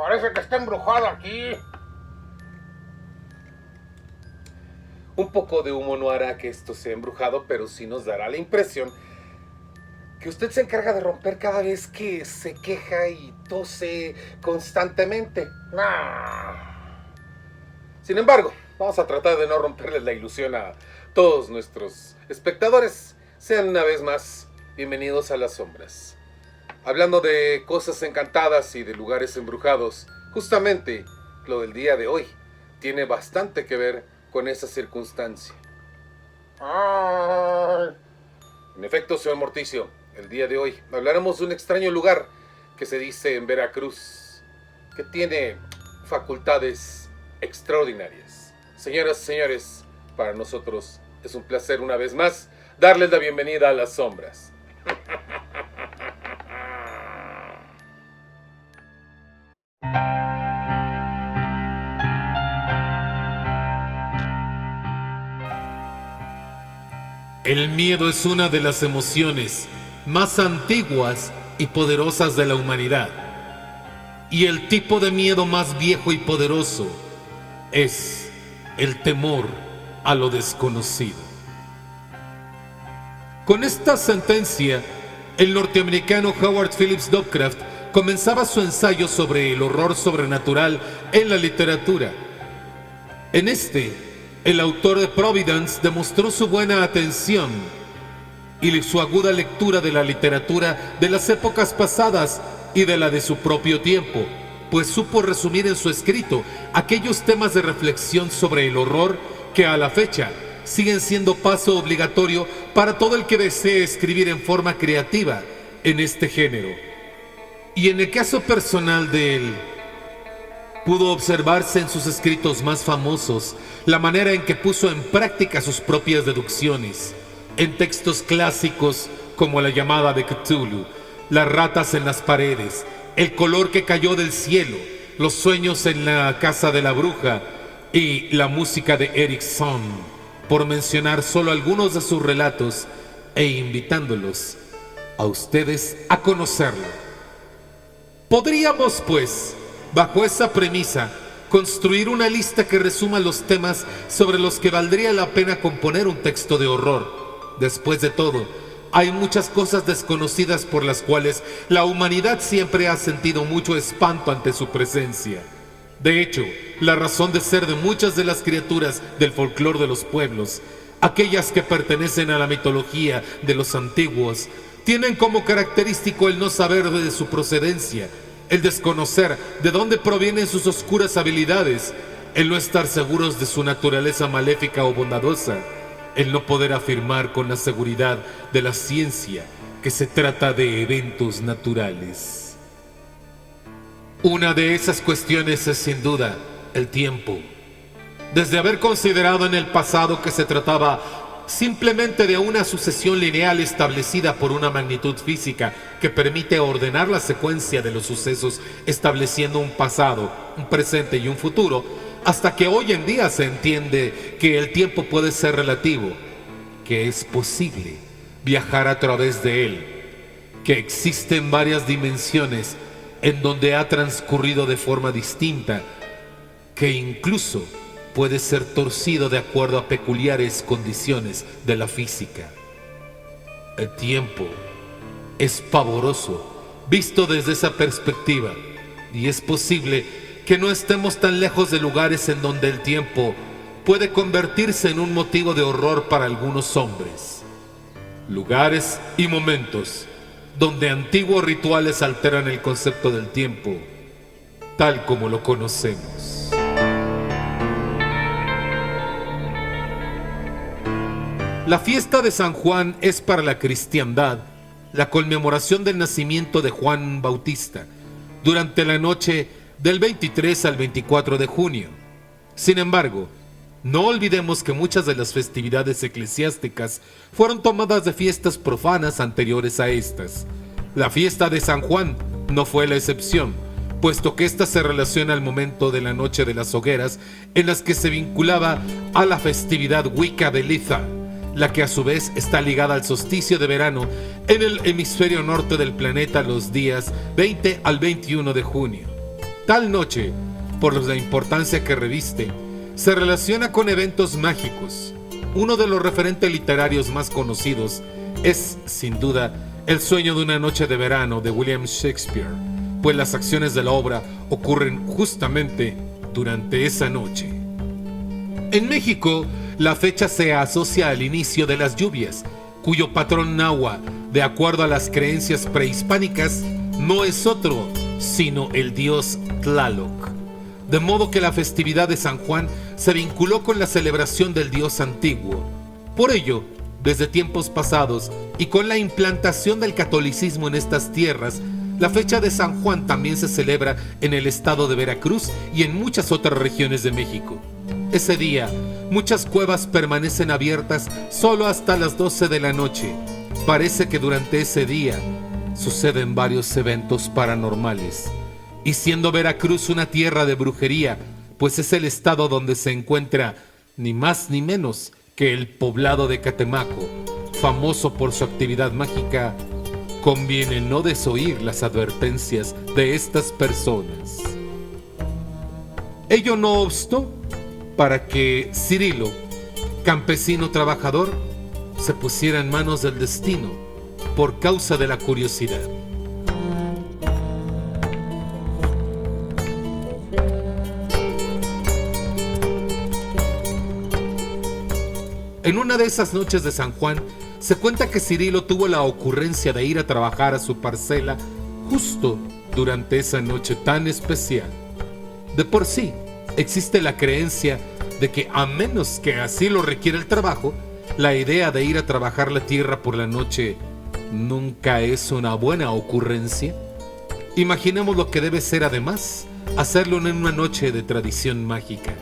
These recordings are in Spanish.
Parece que está embrujado aquí. Un poco de humo no hará que esto sea embrujado, pero sí nos dará la impresión que usted se encarga de romper cada vez que se queja y tose constantemente. Sin embargo, vamos a tratar de no romperles la ilusión a todos nuestros espectadores. Sean una vez más bienvenidos a las sombras. Hablando de cosas encantadas y de lugares embrujados, justamente lo del día de hoy tiene bastante que ver con esa circunstancia. En efecto, señor Morticio, el día de hoy hablaremos de un extraño lugar que se dice en Veracruz, que tiene facultades extraordinarias. Señoras y señores, para nosotros es un placer una vez más darles la bienvenida a las sombras. El miedo es una de las emociones más antiguas y poderosas de la humanidad. Y el tipo de miedo más viejo y poderoso es el temor a lo desconocido. Con esta sentencia, el norteamericano Howard Phillips Lovecraft comenzaba su ensayo sobre el horror sobrenatural en la literatura. En este, el autor de Providence demostró su buena atención y su aguda lectura de la literatura de las épocas pasadas y de la de su propio tiempo, pues supo resumir en su escrito aquellos temas de reflexión sobre el horror que a la fecha siguen siendo paso obligatorio para todo el que desee escribir en forma creativa en este género. Y en el caso personal de él, pudo observarse en sus escritos más famosos la manera en que puso en práctica sus propias deducciones, en textos clásicos como La llamada de Cthulhu, Las ratas en las paredes, El color que cayó del cielo, Los sueños en la casa de la bruja y La música de Eric Sohn, por mencionar solo algunos de sus relatos e invitándolos a ustedes a conocerlo. Podríamos, pues, bajo esa premisa, construir una lista que resuma los temas sobre los que valdría la pena componer un texto de horror. Después de todo, hay muchas cosas desconocidas por las cuales la humanidad siempre ha sentido mucho espanto ante su presencia. De hecho, la razón de ser de muchas de las criaturas del folclore de los pueblos, aquellas que pertenecen a la mitología de los antiguos, tienen como característico el no saber de su procedencia, el desconocer de dónde provienen sus oscuras habilidades, el no estar seguros de su naturaleza maléfica o bondadosa, el no poder afirmar con la seguridad de la ciencia que se trata de eventos naturales. Una de esas cuestiones es sin duda el tiempo. Desde haber considerado en el pasado que se trataba simplemente de una sucesión lineal establecida por una magnitud física que permite ordenar la secuencia de los sucesos estableciendo un pasado, un presente y un futuro, hasta que hoy en día se entiende que el tiempo puede ser relativo, que es posible viajar a través de él, que existen varias dimensiones en donde ha transcurrido de forma distinta, que incluso puede ser torcido de acuerdo a peculiares condiciones de la física. El tiempo es pavoroso visto desde esa perspectiva, y es posible que no estemos tan lejos de lugares en donde el tiempo puede convertirse en un motivo de horror para algunos hombres. Lugares y momentos donde antiguos rituales alteran el concepto del tiempo, tal como lo conocemos. La fiesta de San Juan es para la cristiandad la conmemoración del nacimiento de Juan Bautista durante la noche del 23 al 24 de junio. Sin embargo, no olvidemos que muchas de las festividades eclesiásticas fueron tomadas de fiestas profanas anteriores a estas. La fiesta de San Juan no fue la excepción, puesto que ésta se relaciona al momento de la noche de las hogueras en las que se vinculaba a la festividad Wicca de Litha, la que a su vez está ligada al solsticio de verano en el hemisferio norte del planeta los días 20 al 21 de junio. tal noche, por la importancia que reviste, se relaciona con eventos mágicos. Uno de los referentes literarios más conocidos es, sin duda, El sueño de una noche de verano de William Shakespeare, pues las acciones de la obra ocurren justamente durante esa noche. En México, la fecha se asocia al inicio de las lluvias, cuyo patrón náhuatl, de acuerdo a las creencias prehispánicas, no es otro sino el dios Tlaloc. De modo que la festividad de San Juan se vinculó con la celebración del dios antiguo. Por ello, desde tiempos pasados y con la implantación del catolicismo en estas tierras, la fecha de San Juan también se celebra en el estado de Veracruz y en muchas otras regiones de México. Ese día, muchas cuevas permanecen abiertas solo hasta las 12 de la noche. Parece que durante ese día suceden varios eventos paranormales. Y siendo Veracruz una tierra de brujería, pues es el estado donde se encuentra ni más ni menos que el poblado de Catemaco, famoso por su actividad mágica, conviene no desoír las advertencias de estas personas. Ello no obstó para que Cirilo, campesino trabajador, se pusiera en manos del destino por causa de la curiosidad. En una de esas noches de San Juan, se cuenta que Cirilo tuvo la ocurrencia de ir a trabajar a su parcela justo durante esa noche tan especial. De por sí, existe la creencia de que, a menos que así lo requiera el trabajo, la idea de ir a trabajar la tierra por la noche nunca es una buena ocurrencia. Imaginemos lo que debe ser, además, hacerlo en una noche de tradición mágica.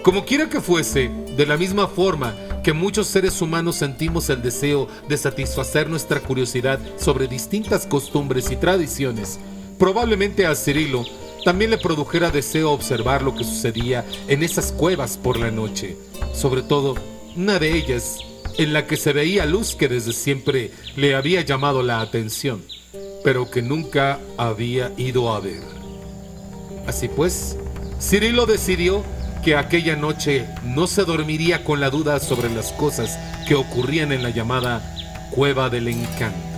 Como quiera que fuese, de la misma forma que muchos seres humanos sentimos el deseo de satisfacer nuestra curiosidad sobre distintas costumbres y tradiciones, probablemente a Cirilo también le produjera deseo observar lo que sucedía en esas cuevas por la noche, sobre todo una de ellas en la que se veía luz que desde siempre le había llamado la atención, pero que nunca había ido a ver. Así pues, Cirilo decidió que aquella noche no se dormiría con la duda sobre las cosas que ocurrían en la llamada Cueva del Encanto.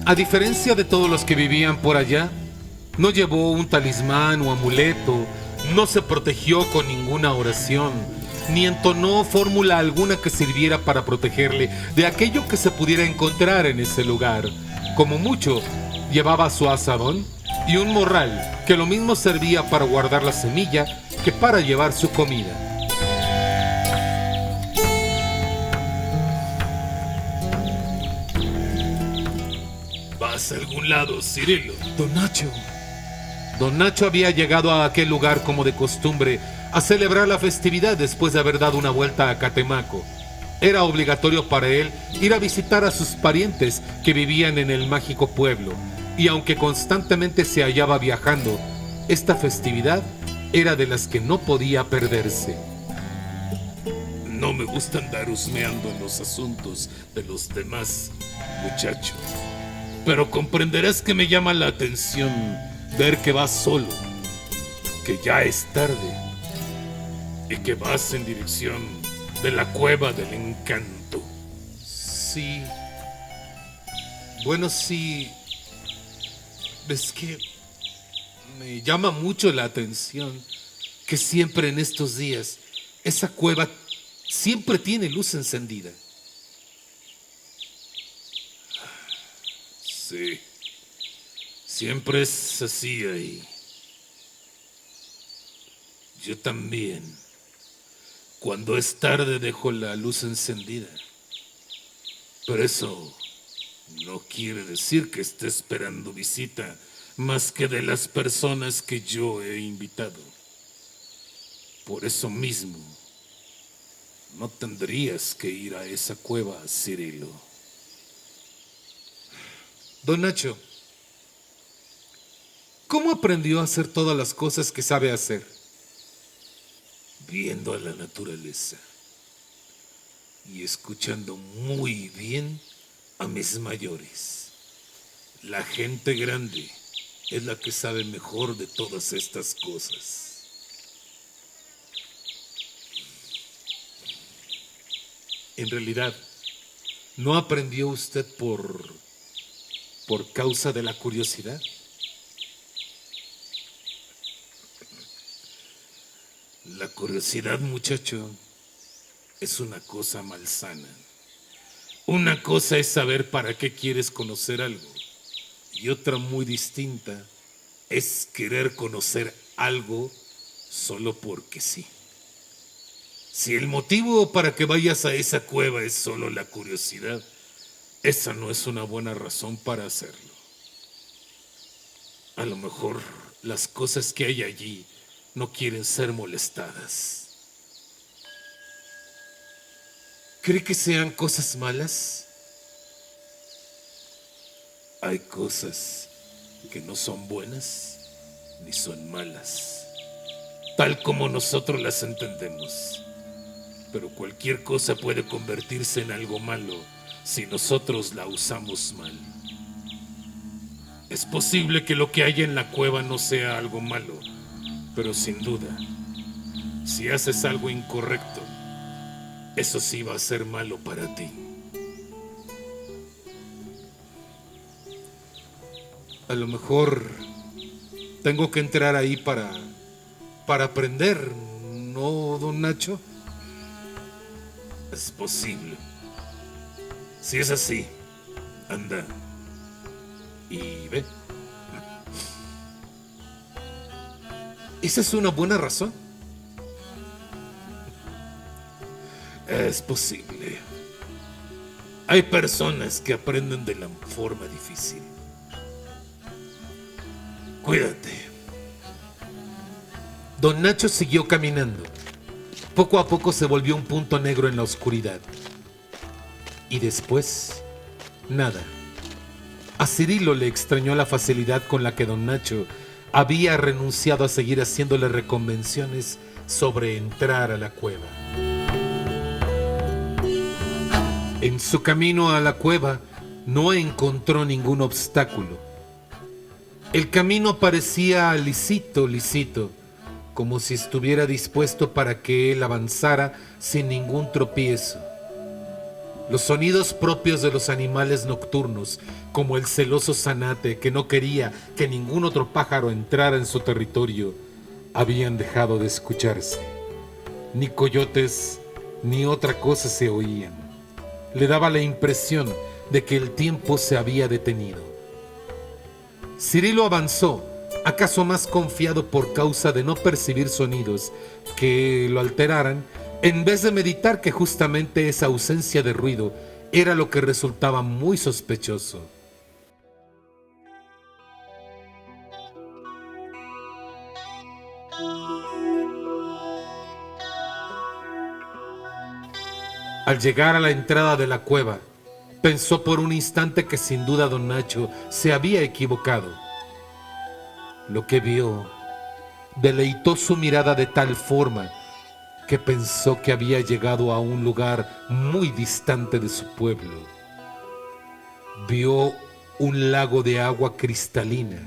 A diferencia de todos los que vivían por allá, no llevó un talismán o amuleto, no se protegió con ninguna oración, ni entonó fórmula alguna que sirviera para protegerle de aquello que se pudiera encontrar en ese lugar. Como mucho, llevaba su azadón y un morral que lo mismo servía para guardar la semilla que para llevar su comida. ¿Vas a algún lado, Cirilo? Don Nacho había llegado a aquel lugar como de costumbre a celebrar la festividad después de haber dado una vuelta a Catemaco. Era obligatorio para él ir a visitar a sus parientes que vivían en el mágico pueblo, y aunque constantemente se hallaba viajando, esta festividad era de las que no podía perderse. No me gusta andar husmeando en los asuntos de los demás, muchacho, pero comprenderás que me llama la atención ver que vas solo, que ya es tarde y que vas en dirección de la Cueva del Encanto. Sí. Bueno, sí. Es que me llama mucho la atención que siempre en estos días esa cueva siempre tiene luz encendida. Sí. Siempre es así ahí. Yo también. Cuando es tarde dejo la luz encendida. Pero eso no quiere decir que esté esperando visita más que de las personas que yo he invitado. Por eso mismo, no tendrías que ir a esa cueva, Cirilo. Don Nacho, ¿cómo aprendió a hacer todas las cosas que sabe hacer? viendo a la naturaleza y escuchando muy bien a mis mayores. La gente grande es la que sabe mejor de todas estas cosas. En realidad, ¿no aprendió usted por causa de la curiosidad? La curiosidad, muchacho, es una cosa malsana. Una cosa es saber para qué quieres conocer algo, y otra muy distinta es querer conocer algo solo porque sí. Si el motivo para que vayas a esa cueva es solo la curiosidad, esa no es una buena razón para hacerlo. A lo mejor las cosas que hay allí no quieren ser molestadas. ¿Cree que sean cosas malas? Hay cosas que no son buenas ni son malas, tal como nosotros las entendemos. Pero cualquier cosa puede convertirse en algo malo si nosotros la usamos mal. Es posible que lo que hay en la cueva no sea algo malo, pero sin duda, si haces algo incorrecto, eso sí va a ser malo para ti. A lo mejor tengo que entrar ahí para aprender, ¿no, don Nacho? Es posible. Si es así, anda y ve. Esa es una buena razón. Es posible. Hay personas que aprenden de la forma difícil. Cuídate. Don Nacho siguió caminando. Poco a poco se volvió un punto negro en la oscuridad. Y después, nada. A Cirilo le extrañó la facilidad con la que don Nacho había renunciado a seguir haciéndole reconvenciones sobre entrar a la cueva. En su camino a la cueva no encontró ningún obstáculo. El camino parecía lisito, como si estuviera dispuesto para que él avanzara sin ningún tropiezo. Los sonidos propios de los animales nocturnos, como el celoso zanate que no quería que ningún otro pájaro entrara en su territorio, habían dejado de escucharse. Ni coyotes ni otra cosa se oían. Le daba la impresión de que el tiempo se había detenido. Cirilo avanzó, acaso más confiado por causa de no percibir sonidos que lo alteraran, en vez de meditar que justamente esa ausencia de ruido era lo que resultaba muy sospechoso. Al llegar a la entrada de la cueva, pensó por un instante que sin duda don Nacho se había equivocado. Lo que vio deleitó su mirada de tal forma que pensó que había llegado a un lugar muy distante de su pueblo. Vio un lago de agua cristalina,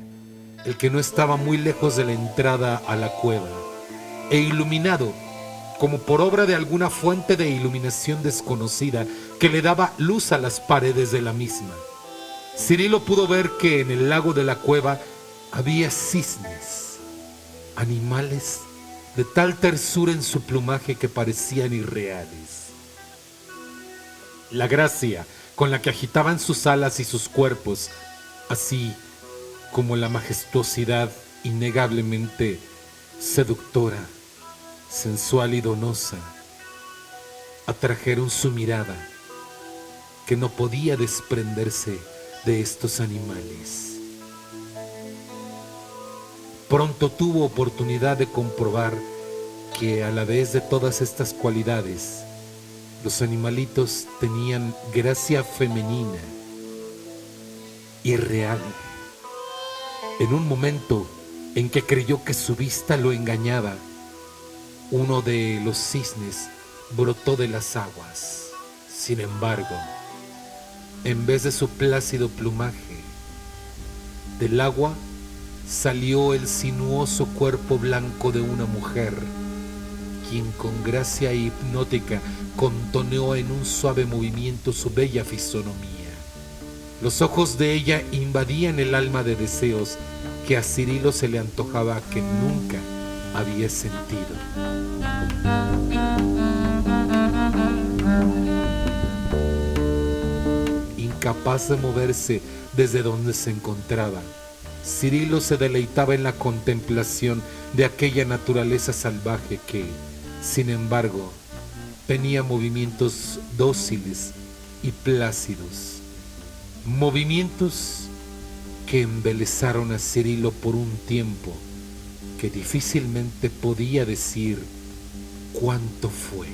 el que no estaba muy lejos de la entrada a la cueva, e iluminado como por obra de alguna fuente de iluminación desconocida que le daba luz a las paredes de la misma. Cirilo pudo ver que en el lago de la cueva había cisnes, animales de tal tersura en su plumaje que parecían irreales. La gracia con la que agitaban sus alas y sus cuerpos, así como la majestuosidad innegablemente seductora, sensual y donosa, atrajeron su mirada, que no podía desprenderse de estos animales. Pronto tuvo oportunidad de comprobar que a la vez de todas estas cualidades, los animalitos tenían gracia femenina y real. En un momento en que creyó que su vista lo engañaba, uno de los cisnes brotó de las aguas. Sin embargo, en vez de su plácido plumaje, del agua salió el sinuoso cuerpo blanco de una mujer, quien con gracia hipnótica contoneó en un suave movimiento su bella fisonomía. Los ojos de ella invadían el alma de deseos que a Cirilo se le antojaba que nunca había sentido. Incapaz de moverse desde donde se encontraba, Cirilo se deleitaba en la contemplación de aquella naturaleza salvaje que, sin embargo, tenía movimientos dóciles y plácidos. Movimientos que embelesaron a Cirilo por un tiempo que difícilmente podía decir cuánto fue.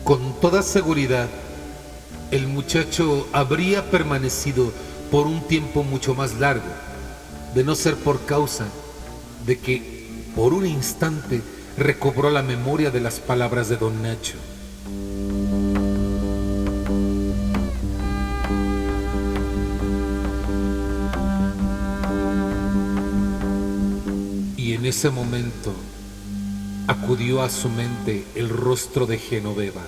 Con toda seguridad, el muchacho habría permanecido por un tiempo mucho más largo, de no ser por causa de que, por un instante, recobró la memoria de las palabras de don Nacho. Y en ese momento acudió a su mente el rostro de Genoveva.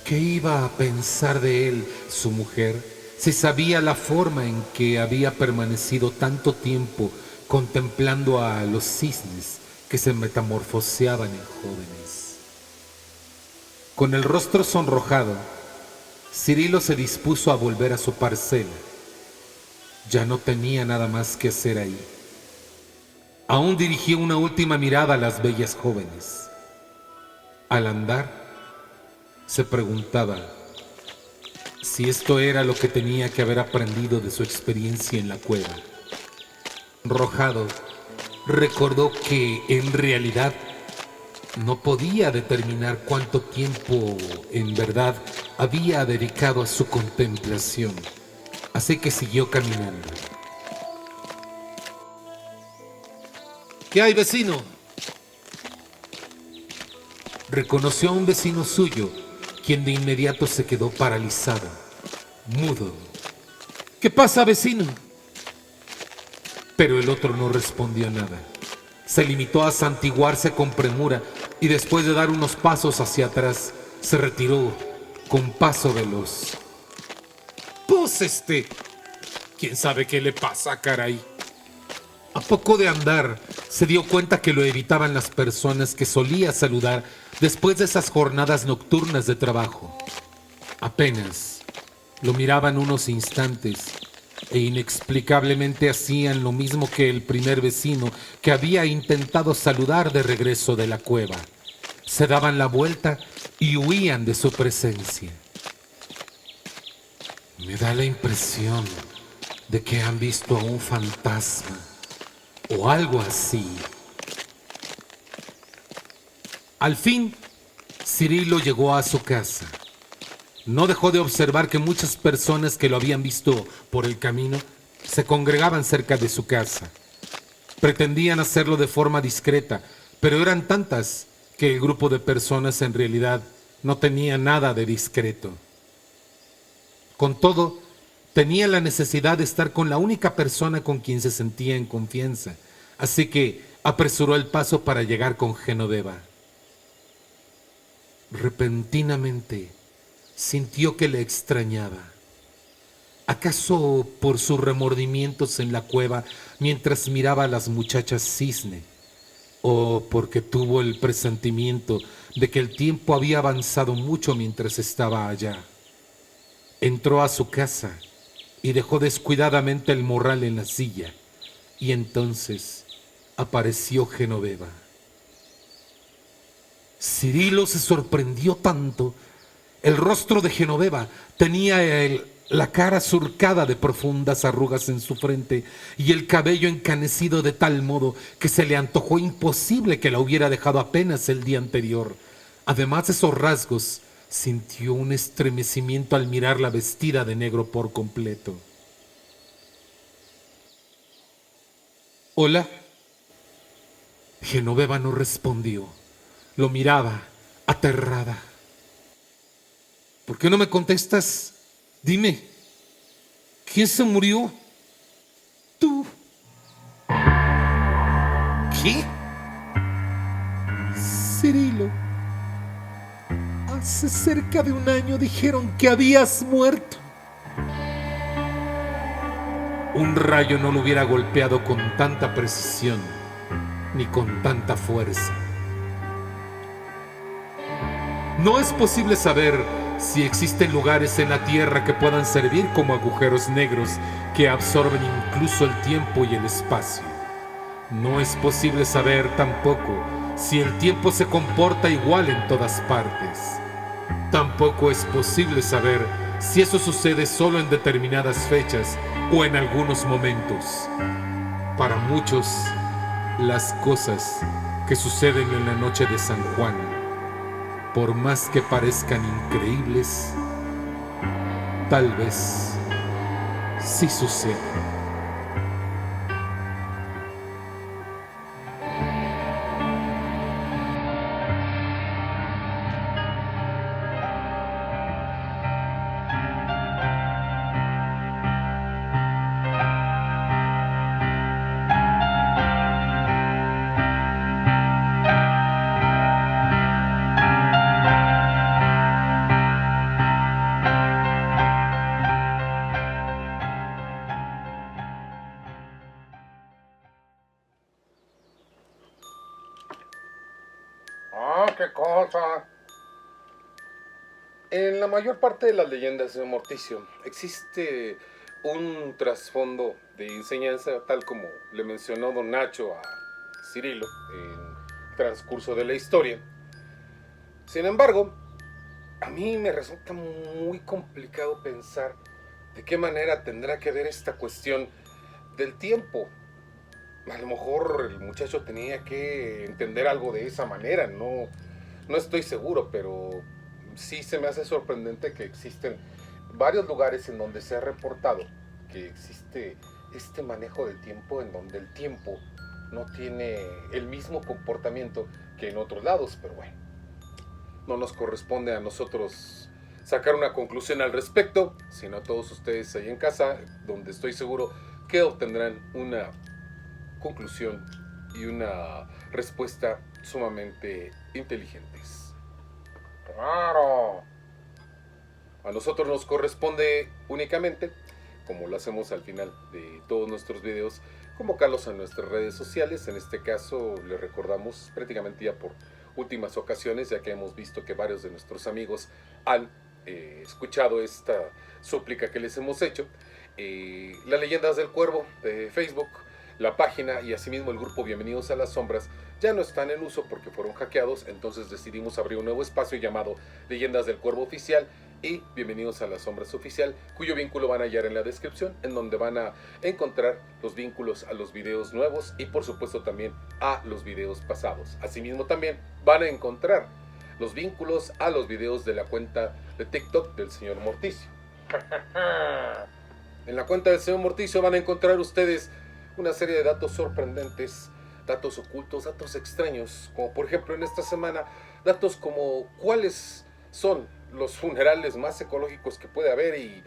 ¿Qué iba a pensar de él, su mujer, si sabía la forma en que había permanecido tanto tiempo contemplando a los cisnes que se metamorfoseaban en jóvenes? Con el rostro sonrojado, Cirilo se dispuso a volver a su parcela. Ya no tenía nada más que hacer ahí. Aún dirigió una última mirada a las bellas jóvenes. Al andar, se preguntaba si esto era lo que tenía que haber aprendido de su experiencia en la cueva. Enrojado, recordó que en realidad no podía determinar cuánto tiempo en verdad había dedicado a su contemplación, así que siguió caminando. ¿Qué hay, vecino? Reconoció a un vecino suyo, quien de inmediato se quedó paralizado, mudo. ¿Qué pasa, vecino? Pero el otro no respondió nada. Se limitó a santiguarse con premura y después de dar unos pasos hacia atrás, se retiró con paso veloz. Pues ¿quién sabe qué le pasa, caray? A poco de andar, se dio cuenta que lo evitaban las personas que solía saludar después de esas jornadas nocturnas de trabajo. Apenas lo miraban unos instantes e inexplicablemente hacían lo mismo que el primer vecino que había intentado saludar de regreso de la cueva. Se daban la vuelta y huían de su presencia. Me da la impresión de que han visto a un fantasma o algo así. Al fin, Cirilo llegó a su casa. No dejó de observar que muchas personas que lo habían visto por el camino se congregaban cerca de su casa. Pretendían hacerlo de forma discreta, pero eran tantas que el grupo de personas en realidad no tenía nada de discreto. Con todo, tenía la necesidad de estar con la única persona con quien se sentía en confianza, así que apresuró el paso para llegar con Genoveva. Repentinamente sintió que le extrañaba. ¿Acaso por sus remordimientos en la cueva mientras miraba a las muchachas cisne? ¿O porque tuvo el presentimiento de que el tiempo había avanzado mucho mientras estaba allá? Entró a su casa y dejó descuidadamente el morral en la silla, y entonces apareció Genoveva. Cirilo se sorprendió tanto. El rostro de Genoveva tenía la cara surcada de profundas arrugas en su frente y el cabello encanecido de tal modo que se le antojó imposible que la hubiera dejado apenas el día anterior. Además de esos rasgos, sintió un estremecimiento al mirarla vestida de negro por completo. ¿Hola? Genoveva no respondió. Lo miraba, aterrada. ¿Por qué no me contestas? Dime, ¿quién se murió? Tú. ¿Qué? Cirilo. Hace cerca de un año dijeron que habías muerto. Un rayo no lo hubiera golpeado con tanta precisión, ni con tanta fuerza. No es posible saber si existen lugares en la Tierra que puedan servir como agujeros negros que absorben incluso el tiempo y el espacio. No es posible saber tampoco si el tiempo se comporta igual en todas partes. Tampoco es posible saber si eso sucede solo en determinadas fechas o en algunos momentos. Para muchos, las cosas que suceden en la noche de San Juan, por más que parezcan increíbles, tal vez sí suceden. Qué cosa. En la mayor parte de las leyendas de Morticio existe un trasfondo de enseñanza, tal como le mencionó don Nacho a Cirilo en el transcurso de la historia. Sin embargo, a mí me resulta muy complicado pensar de qué manera tendrá que ver esta cuestión del tiempo. A lo mejor el muchacho tenía que entender algo de esa manera, no estoy seguro, pero sí se me hace sorprendente que existen varios lugares en donde se ha reportado que existe este manejo del tiempo, en donde el tiempo no tiene el mismo comportamiento que en otros lados, pero bueno, no nos corresponde a nosotros sacar una conclusión al respecto, sino a todos ustedes ahí en casa, donde estoy seguro que obtendrán una conclusión y una respuesta sumamente inteligentes. Claro. A nosotros nos corresponde únicamente, como lo hacemos al final de todos nuestros videos, convocarlos a nuestras redes sociales. En este caso les recordamos prácticamente ya por últimas ocasiones, ya que hemos visto que varios de nuestros amigos han escuchado esta súplica que les hemos hecho. Las Leyendas del Cuervo de Facebook, la página y asimismo el grupo Bienvenidos a las Sombras ya no están en uso porque fueron hackeados, entonces decidimos abrir un nuevo espacio llamado Leyendas del Cuervo Oficial y Bienvenidos a las Sombras Oficial, cuyo vínculo van a hallar en la descripción, en donde van a encontrar los vínculos a los videos nuevos y por supuesto también a los videos pasados. Asimismo también van a encontrar los vínculos a los videos de la cuenta de TikTok del señor Morticio. En la cuenta del señor Morticio van a encontrar ustedes una serie de datos sorprendentes, datos ocultos, datos extraños, como por ejemplo en esta semana, datos como cuáles son los funerales más ecológicos que puede haber y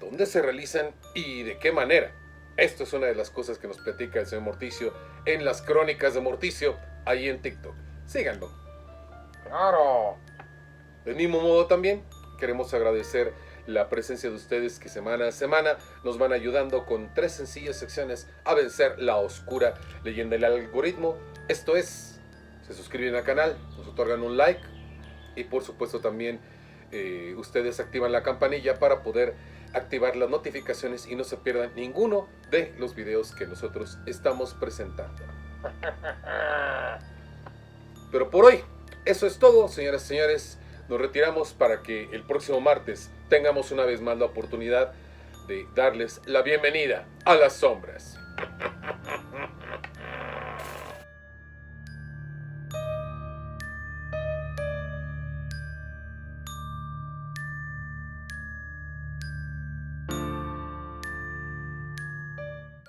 dónde se realizan y de qué manera. Esto es una de las cosas que nos platica el señor Morticio en las crónicas de Morticio, ahí en TikTok. Síganlo. Claro. Del mismo modo también queremos agradecer la presencia de ustedes que semana a semana nos van ayudando con 3 sencillas secciones a vencer la oscura leyenda del algoritmo. Esto es, se suscriben al canal, nos otorgan un like y por supuesto también ustedes activan la campanilla para poder activar las notificaciones y no se pierdan ninguno de los videos que nosotros estamos presentando. Pero por hoy, eso es todo, señoras y señores. Nos retiramos para que el próximo martes tengamos una vez más la oportunidad de darles la bienvenida a las sombras.